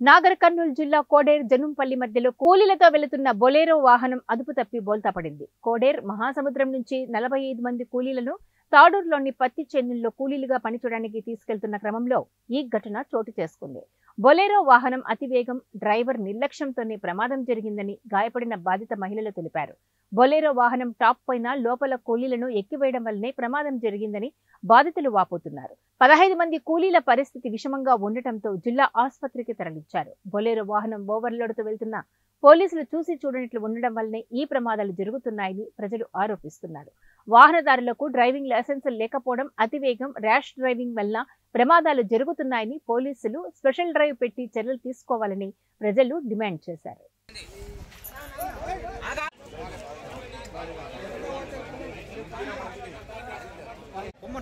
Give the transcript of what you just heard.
నాగర్ కర్నూలు జిల్లా కోడేర్ జనుంపల్లి మధ్యలో కూలీలతో వెళుతున్న బొలెరో వాహనం అదుపు తప్పి బోల్తా పడింది. కోడేర్ మహాసముద్రం నుంచి 45 మంది కూలీలను తాడూరులోని పత్తి చేనుల్లో కూలీలుగా పనిచేయడానికి తీసుకెళ్తున్న క్రమంలో ఈ ఘటన చోటు చేసుకుంది. బొలెరో వాహనం అతివేగం, డ్రైవర్ నిర్లక్ష్యంతోనే ప్రమాదం జరిగిందని గాయపడిన బాధిత మహిళలు తెలిపారు. బొలెరో వాహనం టాప్ పైన లోపల కూలీలను ఎక్కివేయడం వల్లనే ప్రమాదం జరిగిందని బాధితులు వాపోతున్నారు. 15 మంది కూలీల పరిస్థితి విషమంగా ఉండటంతో జిల్లా ఆసుపత్రికి తరలించారు. బొలెరో వాహనం ఓవర్లోడ్తో వెళ్తున్న పోలీసులు చూసి చూడనట్లు ఉండడం వల్లనే ఈ ప్రమాదాలు జరుగుతున్నాయని ప్రజలు ఆరోపిస్తున్నారు. వాహనదారులకు డ్రైవింగ్ లైసెన్స్ లేకపోవడం, అతివేగం, ర్యాష్ డ్రైవింగ్ వల్ల ప్రమాదాలు జరుగుతున్నాయని పోలీసులు స్పెషల్ డ్రైవ్ పెట్టి చర్యలు తీసుకోవాలని ప్రజలు డిమాండ్ చేశారు. అమ్మ